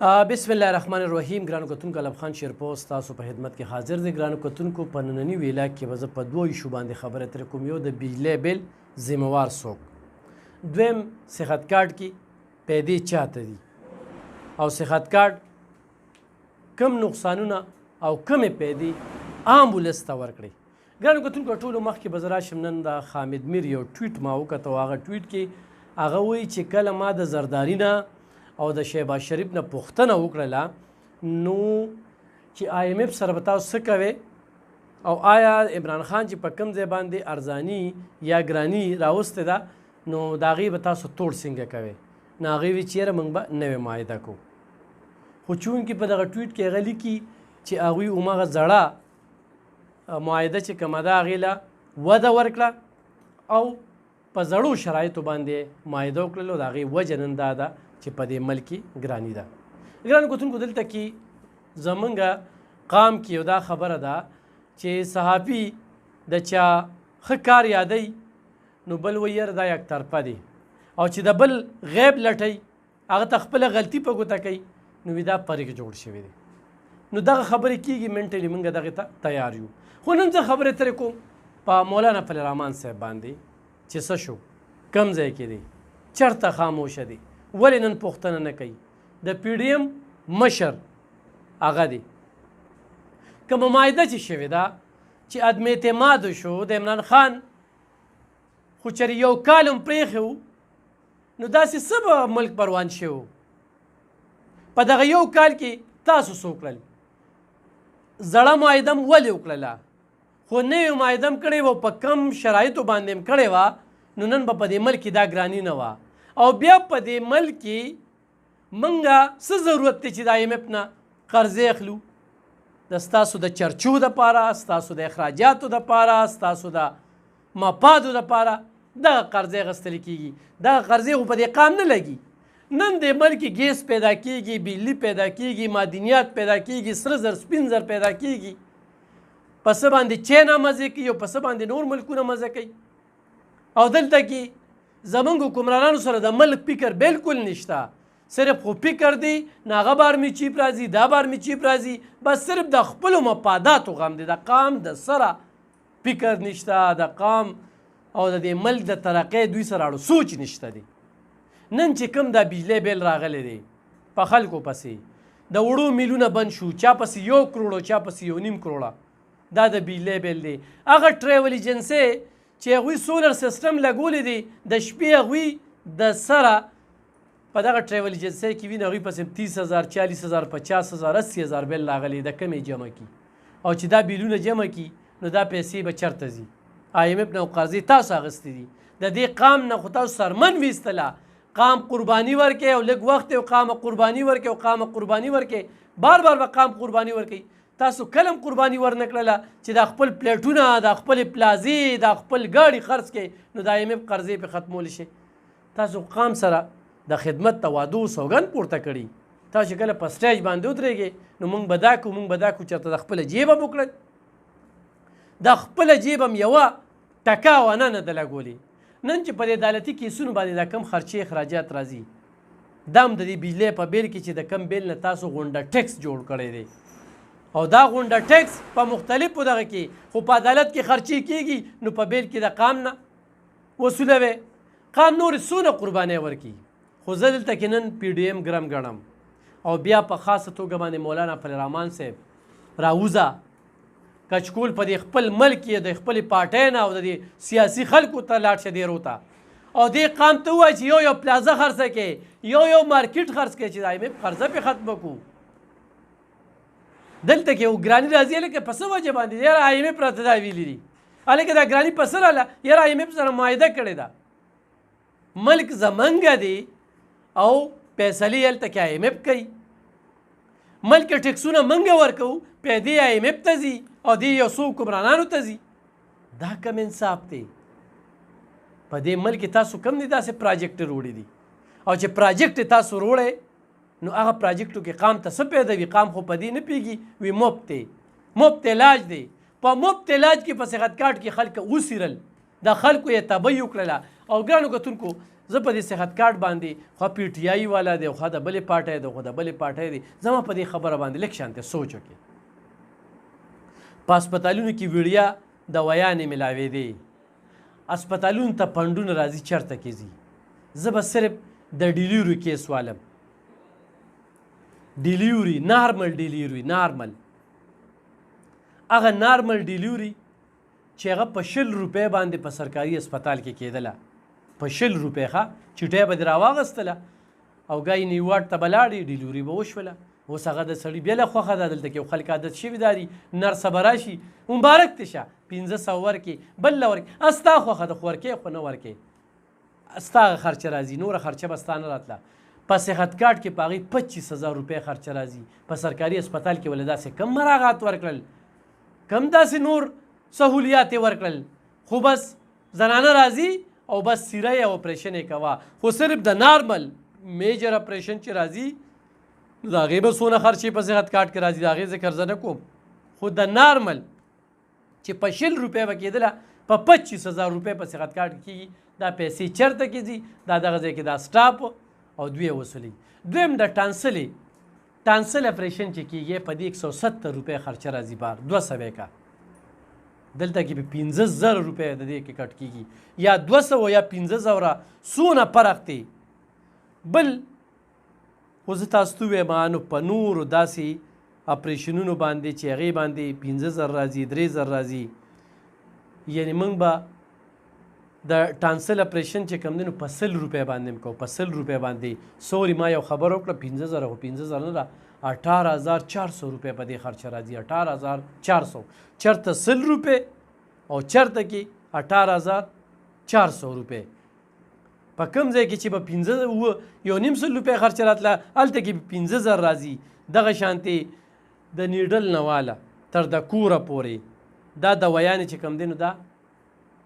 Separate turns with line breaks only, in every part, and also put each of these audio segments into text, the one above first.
بسم الله الرحمن الرحیم. ګرانو کتونکو علم خان شیرپوست تاسو په خدمت کې حاضر دی. ګرانو کتونکو په ننني ویلا کې به زه په دوه ایشو باندې خبره ترې کوم. یو د بجلی بیل ذمہوار څوک، دویم صحت کارت کې پیدې چاته دي او صحت کارت کم نقصانونه او کمې پیدې عام ولس ته ورکړي. ګرانو کتونکو ټولو مخکې به زه راشم. نن د حامد میر یو ټویټ ما وکتو. هغه ټویټ کې هغه وایي چې کله ما د زرداري نه او د شهباز شریف نه پوښتنه وکړله نو چې آی ایم ایف سره به تاسو څه کوئ او آیا عمران خان چې په کوم ځای باندې ارزاني یا ګراني راوستې ده نو د هغې به تاسو توړ څنګه کوئ؟ نو هغې وایي چې یاره موږ به نوې معاهده کوو. خو چونکې په دغه ټویټ کې هغه لیکي چې هغوی هماغه زړه معاهده چې کومه ده هغې له وده ورکړه او په زړو شرایطو باندې معاهده وکړله. د هغې وجه نن دا ده چې په دې ملک کې ګراني ده. ګرانو کتونکو دلته کې زمونږ قام کې یو دا خبره ده چې صحافي د چا ښه کار یادوي نو بل وایي یاره دا یک طرفه دی، او چې د بل غیب لټوي هغه ته خپله غلطي په ګوته کوي نو وي دا فرق جوړ شوی دی. نو دغه خبرې کېږي منټلي موږ دغې ته تیار یو. خو نن زه خبرې ترې کوم په مولانا فضل الرحمن صاحب باندې چې څه شو، کم ځای کې دی، چېرته خاموشه دی، ولې نن پوښتنه نه کوي. د پی ډي ایم مشر هغه دی. کومه معاهده چې شوې ده چې عدم اعتماد شو د عمران خان، خو چېرې یو کال هم پرېښی و نو داسې څه به ملک پروان شوی و. په دغه یو کال کې تاسو څه وکړل؟ زړه معاهده م ولې وکړله؟ خو نوې معاهده م کړې وه، په کم شرایطو باندې م کړې وه نو نن به په دې ملک کې دا ګراني نه وه. او بیا په دې ملک کې موږ څه ضرورت دی چې د آی ایم ایف نه قرضې اخلو؟ د ستاسو د چرچو دپاره، ستاسو د اخراجاتو دپاره، ستاسو د مفادو دپاره دغه قرضې اخیستل کېږي. دغه قرضې خو په دې قام نه لګي. نن د ملک کې ګیس پیدا کېږي، بجلي پیدا کېږي، معدنیات پیدا کېږي، سره زر سپین زر پیدا کېږي. په څه باندې چین مزه کوي او په څه باندې نور ملکونه مزه کوي. او دلته کې زمونږ حکمرانانو سره د ملک فکر بالکل نشته. صرف خو فکر دی نه هغه بار می چیپ راځي، دا بار می چیپ راځي، بس صرف د خپلو مفاداتو غم دی. د قام د سره فکر نشته، د قام او د دې ملک د ترقۍ دوی سره اړو سوچ نشته دی. نن چې کوم دا بجلی بیل راغلی دی په خلکو پسې د وړو میلونه بند شو، چا پسې 1 کروړ او چا پسې 1.5 کروړه، دا د بجلی بیل دی. هغه ټریول ایجنسۍ چې هغوی سولر سیسټم لګولی دی د شپې هغوی د سره په دغه ټریول ایجنسۍ کې ویني هغوی پسې 30,000 40,000 50,000 80,000 بیل راغلی د کمې جمع کړي. او چې دا بیلونه جمع کړي نو دا پیسې به چېرته ځي؟ آی ایم ایف نه قرضې تاسو اخیستې دي. د دې قام نه خو تاسو سرمن ویستله. قام قرباني ورکړئ او لږ وخت یې قام قرباني ورکړئ او قام قرباني ورکړئ. بار بار به قام قرباني ورکړئ. تاسو کلم قرباني ورنه کړله چې د خپل پلیټونه، د خپل پلازې، د خپل ګاډي خرڅ کړئ نو د آی ایم ایف قرضې پې ختمولی شي. تاسو قام سره د خدمت توادو سوګند پورته کړي. تاسو چې کله په سټیج باندې ودرېږئ نو موږ به دا کوو، موږ به دا کوو، چېرته د خپله جیب هم وکړئ. د خپله جیب هم یوه ټکه ونه نه ده لګولې. نن چې په دې عدالتي کیسونو باندې دا کم خرچې اخراجات راځي دا هم د دې بجلی په بیل کې چې د کم بیل نه تاسو غونډه ټیکس جوړ کړی دی. او دا غونډه ټیکس په مختلفو دغه کې خو په عدالت کې خرچې کېږي نو په بیل کې د قام نه وصولوي. قام نورې څونه قربانۍ ورکړي. خو زه دلته کې نن پی ډي ایم ګرم ګڼم او بیا په خاصه توګه باندې مولانا فضل الرحمن صاحب راوځه کچکول په دې خپل ملک یې د خپلې پارټۍ نه او د دې سیاسي خلکو ته لاړ شه ډېرو ته او دې قام ته ووایي چې یو پلازه خرڅه کړې، یو مارکیټ خرڅ کړې چې د آی ایم ایف قرضه پې ختمه کړو. دلته کې یو ګراني راځي هلکه په څه وجه باندې یاره آی ایم ایف راته دا ویلي دي. هلکه دا ګراني په څه راله؟ یاره آی ایم ایف سره معاهده کړې ده. ملک زمونږ دی او فیصلې هلته کې آی ایم ایف کوي. ملک ټیکسونه موږ ورکوو، پیدې آی ایم ایف ته ځي او دې یو څو حکمرانانو ته ځي. دا کم انصاف دی؟ په دې ملک تاسو کم دي داسې پراجیکټ وروړي دي او چې پراجیکټ تاسو وروړی نو هغه پراجیکټو کې قام ته څه پیدا وي؟ قام خو په دې نه پیږي. وي مفت دی، مفت علاج دی. په مفت علاج کې په صحت کارت کې خلک وسیرل، د خلکو یې تبعی وکړله. او ګرانو کتونکو زه په دې صحت کارت باندې خوا پی ټي آی والا دی خوا د بلې پارټۍ دی خوا د بلې پارټۍ دی زما په دې خبره باندې لږ شانتې سوچ وکړي په هسپتالونو کې وړیا دوایانې میلاوېدې هسپتالونو ته فنډونه راځي چېرته کې ځي زه به صرف د ډیلیوري کیس والم ډیلیوري نارمل ډیلیوري نارمل هغه نارمل ډیلیوري چې هغه په 100 روپۍ باندې په سرکاري هسپتال کې کېدله په 100 روپۍ ښه چټۍ به دې راواغستله او ګاینې واټ ته به لاړې ډیلیوري به وشوله اوس هغه د سړي بېله خوښه ده دلته کې یو خلک عادت شوي دا دي نرسه به راشي مبارک دې شه 1500 ورکې بل له ورکې ستا خوښه ده خو ورکې خو نه ورکې ستا هغه خرچه راځي نوره خرچه به ستا نه راتله په صحت کارت کې په هغې 25000 روپۍ خرچه راځي په سرکاري هسپتال کې ولې داسې کم مراعات ورکړل کم داسې نور سهولیات یې ورکړل خو بس زنانه راځي او بس سیره یې اپریشن یې کوه خو صرف د نارمل میجر اپریشن چې راځي نو د هغې به څونه خرچې په صحت کارت کې راځي د هغې ذکر زه نه کوم خو د نارمل چې په 100 روپۍ به کېدله په 25000 روپۍ په صحت کارت کې کېږي دا پیسې چېرته کې ځي دا دغه ځای کې دا سټاپ او دوی وصولي دویم د ټانسل اپریشن چې کېږي په دې 170 روپۍ خرچه راځي بار 200 کا دلته کې به 15000 روپۍ د دې کې کټ کېږي یا 200 یا 15000 څونه فرق دی بل خو زه تاسو ته ووایم نو په نورو داسې اپریشنونو باندې چې هغې باندې 15000 راځي 3000 راځي یعنې موږ به د ټانسل اپریشن چې کوم دی نو په 100 روپۍ باندې هم کوو په 100 روپۍ باندې سوري ما یو خبره وکړه 15000 خو 15000 نه ده 18400 روپۍ په دې خرچه راځي 18400 چېرته 100 روپۍ او چېرته کې 18400 روپۍ په کوم ځای کې چې به 1.5 روپۍ خرچه راتله هلته کې به 15000 راځي دغه شانتې د نیډل نه واله تر د کوره پورې دا دوایانې چې کوم دی نو دا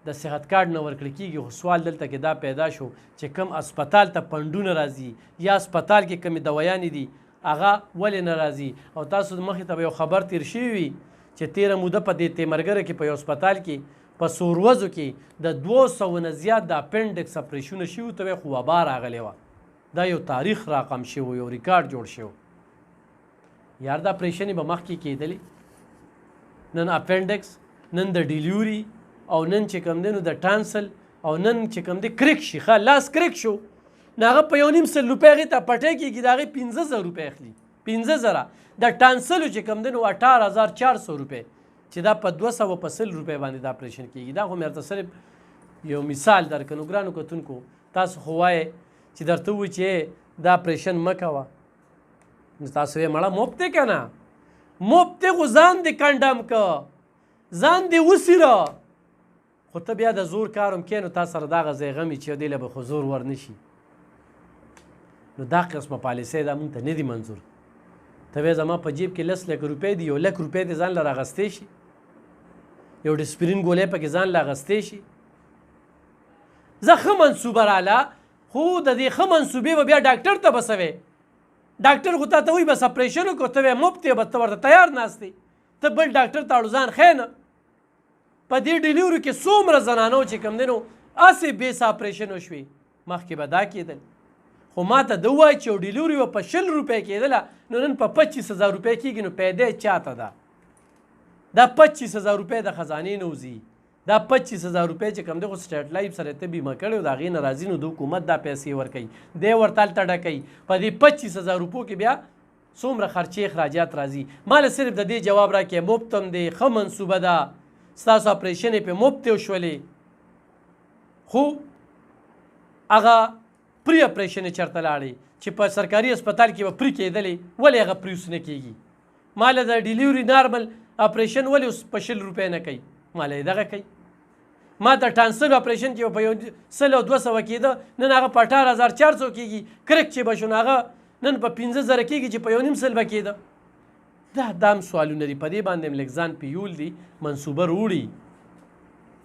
د صحت کارت نه ورکړل کېږي خو سوال دلته کې دا پیدا شو چې کوم هسپتال ته فنډونه راځي یا هسپتال کې کمې دوایانې دي هغه ولې نه راځي او تاسو مخې ته به یو خبر تیر شوي وي چې تېره موده په دې تیمرګره کې په یو هسپتال کې په سوروزو کې د 200 نه زیات د اپنډکس اپریشنونه شوي ته خو وبا راغلی وه دا یو تاریخ راقم شوی یو ریکارډ جوړ شو یار دا اپریشنې به مخکې کېدلې نن اپنډکس نن د ډیلیوري او نن چې کوم دی نو د ټانسل او نن چې کوم دی کرک شي ښه لاس کرک شو نو هغه په 1.5 روپۍ هغې ته پټۍ کېږي د هغې 15000 روپۍ اخلي 15000 د ټانسلو چې کوم دی نو 18400 روپۍ چې دا په 200 په 100 روپۍ باندې دا اپریشن کېږي دا خو مې درته صرف یو مثال درکړو ګرانو کتونکو تاسو خو وایې چې درته ووایي چې دا اپریشن مه کوه نو تاسو یې مړه مفت دی که نه مفت دی خو ځان دې کنډم که ځان دې وسیره خو ته بیا د زور کار هم کې نو تا سره دغه ځای غم چې دې له به خو زور ور نه شي نو دا قسمه پالیسۍ دا مونږ ته نه دي منظور ته وایې زما په جیب کې 10 لک روپۍ دي 1 لک روپۍ دې ځان له راغستی شي یو ډسپرین ګولۍ پکې ځان له اغستی شي زه ښه منصوبه راله خو د دې ښه منصوبې به بیا ډاکټر ته بسوې ډاکټر خو تا ته وایي بس اپریشن وکړو ته وایې مفت یې بس ته ورته تیار ناست دی ته بل ډاکټر ته اړو ځان ښیې نه په دې ډیلیوري کې څومره زنانو چې کوم دی نو هسې بېسه اپریشن وشوې مخکې به دا کېدل خو ما ته ده ووایي چې یو ډیلیوري به په 100 روپۍ کېدله نو نن په 25000 روپۍ کېږي نو پیدا چاته ده دا 25000 روپۍ د خزانې نه وځي دا 25000 روپۍ چې کوم دی خو سټیټ لایف سره ته بیمه کړی او د هغې نه راځي نو د حکومت دا پیسې ورکوي دی ورته هلته ډکوي په دې 25000 روپو کې بیا څومره خرچې اخراجات راځي ما له صرف د دې جواب راکړې مفت هم دی ښه منصوبه ده ستاسو اپریشن یې پې مفت وشولې خو هغه پري اپریشن یې چېرته لاړې چې په سرکاري هسپتال کې به پري کېدلې ولې هغه پري اوس نه کېږي ما له د ډیلیوري نارمل اپریشن ولې اوس په 100 روپۍ نه کوي ما له یې دغه کوي ما د ټانسل اپریشن چې په 100 او 200 کېده نن هغه په 18400 کېږي کرک چې به شو نو هغه نن په 15000 کېږي چې په 1.5 به کېده دا هم سوالونه دي په دې باندې هم لږ ځان پیول دي منصوبه روړي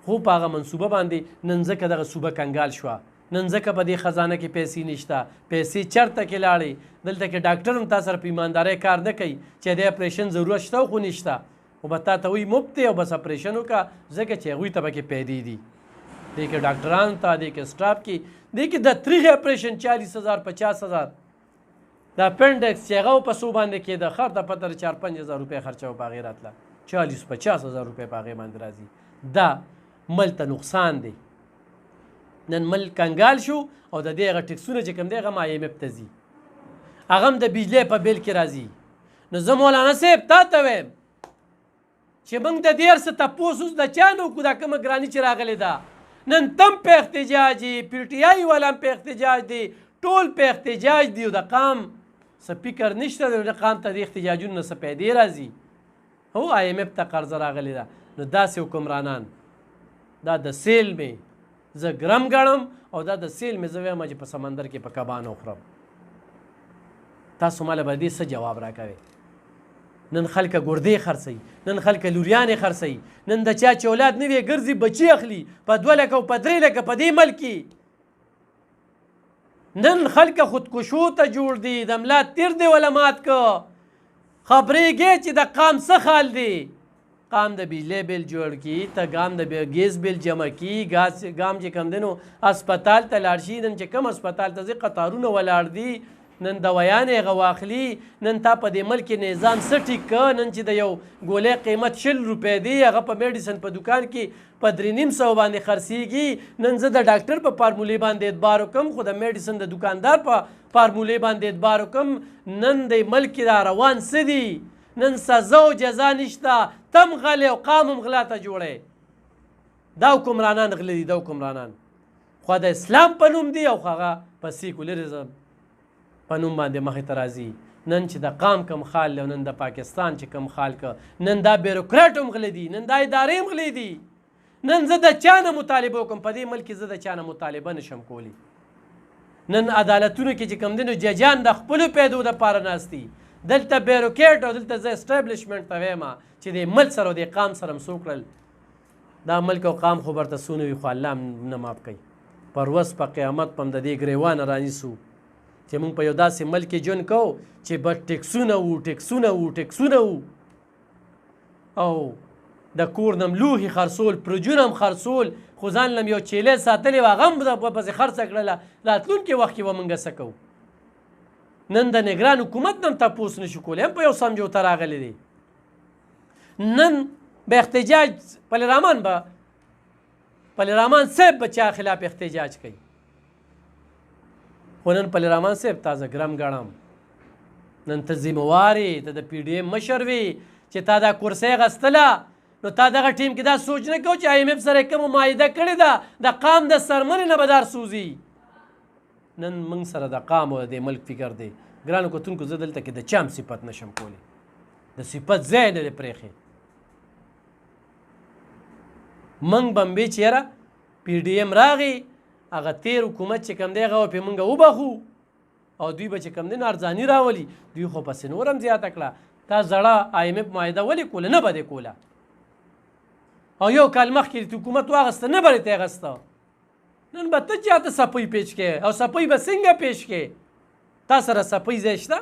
خو په هغه منصوبه باندې نن ځکه دغه صوبه کنګال شوه نن ځکه په دې خزانه کې پیسې نشته پیسې چېرته کې لاړې دلته کې ډاکټر هم تا سره په ایماندارۍ کار نه کوي چې د اپریشن ضرورت شته خو نشته خو به تا ته وایي مفت دی او بس اپریشن وکړه ځکه چې هغوی ته پکې پیدې دي دې کې ډاکټرانو ته دې کې سټاف کې دې کې د تریخ اپریشن 40,000 50,000 د اپنډکس چې هغه په څو باندې کېده خر ته پته 4-5,000 روپۍ خرچه و په هغې راتله 40-50,000 روپۍ په هغې باندې راځي دا ملک ته نقصان دی نن ملک کنګال شو او د دې هغه ټکسونه چې کوم دی هغه هم IMF ته ځي هغه هم د بجلی په بیل کې راځي نو زه مولانا صاحب تا ته وایم چې موږ د دې هر څه تپوس اوس د چا نه وکړو دا کومه ګراني چې راغلې ده نن تم په احتجاج دي PTI والا هم په احتجاج دي ټول په احتجاج دي او د قام څه فکر نشته د قام ته د احتجاجونو نه څه پیدې راځي هو IMF ته قرضه راغلې ده نو داسې حکمرانان دا د سیل مې زه ګرم ګڼم او دا د سیل مې زه وایم چې په سمندر کې په کبانو خورم تاسو ماله به دې څه جواب راکوئ نن خلکه ګردې خرڅوي نن خلکه لوریانې خرڅوي نن د چا چې اولاد نه وي ګرځي بچي اخلي په 2 لکه او په 3 لکه په دې ملک کې نن خلکه خودکشو ته جوړ دي د ملا تیر دی ولا مات که خبرېږي چې د قام څه خال دی قام د بجلی بیل جوړ کی ته ګام د ګیس بیل جمع کی ګام چې کم دی نو اسپتال ته لاړ شي نن چې کم اسپتال ته ځي قطارونه ولاړ دي نن دوايانې هغه واخلي نن تا په دې ملک نظام څه ټیک که نن چې د یو ګولۍ قیمت 100 روپۍ دی هغه په میډیسن په دکان کې په 350 باندې خرڅېږي نن زه د ډاکټر په فارمولې باندې اعتبار وکړم خو د میډیسن د دکاندار په فارمولې باندې اعتبار وکړم نن د ملک را روان څه دي نن سزا او جزا نشته تم غلی او قام هم غلا ته جوړی دا حکمرانان غلی دي دا حکمرانان خو د اسلام په نوم دی او هغه په سیکولریزم په نوم باندې مخې ته راځي نن چې د قام کم خال او نن د پاکستان چې کم خال که نن دا بیروکراټ هم غلی دي نن دا ادارې هم غلی دي نن زه د چا نه مطالبه وکړم په دې ملک کې زه د چا نه مطالبه نشم کولی نن عدالتونو کې چې کم دي نو ججان د خپلو پیدو دپاره ناست دي دلته بیروکراټ او دلته زه اسټابلیشمنټ ته وایم چې د ملک سره او د قام سره هم څه وکړل دا ملک او قام خو برته څونه وي خو الله هم نه ماف کوي پر ورځ په قیامت په هم د دې ګریوانه رانیسو چې موږ په یو داسې ملک کې ژوند کوو چې بس ټکسونه وو او د کور نه لوښي خرڅول پرجونه هم خرڅول خو ځان لم یو چیلې ساتلې وه هغه هم پسې خرڅه کړله راتلونکي وخت کې به موږ څه کوو نن د نګران حکومت نه هم تپوس نشو کولی هم په یو سمجوته راغلی دی نن به احتجاج پلرمان صاحب به چا خلاف احتجاج کوي خو نن پلرمان صاحب تازه ګرم ګڼم نن ته ذمهوار ته د PDM مشر وي چې تا دا کرسۍ اخیستله نو تا دغه ټیم کې دا سوچ نه کوو چې IMF سره کومه معاهده کړې ده د قام د سرمنې نه به دار سوځي نن موږ سره د قام او د ملک فکر دی ګرانو کتونکو زه دلته کې د چا هم صفت نشم کولی د صفت ځای نه دی پرېښی موږ به هم وی چې یاره PDM راغی هغه تیر حکومت چې کم دی هغه پې موږ وبخو او دوی به چې کم دی نو ارزاني راولي دوی خو پسې نور هم زیاته کړه تا زړه IMF معاهده ولې کوله نه به دې کوله او یو کال مخکې حکومت واغسته نه به دې اخیسته نن به ته چاته سپۍ پیش کې او سپۍ به څنګه پیش کې تا سره سپۍ ځای شته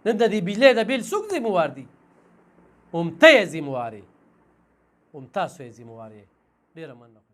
نن د دې بجلی د بیل څوک ذمهوار دي هم ته یې ذمهوار یې هم تاسو یې ذمهوار یې ډېره مننه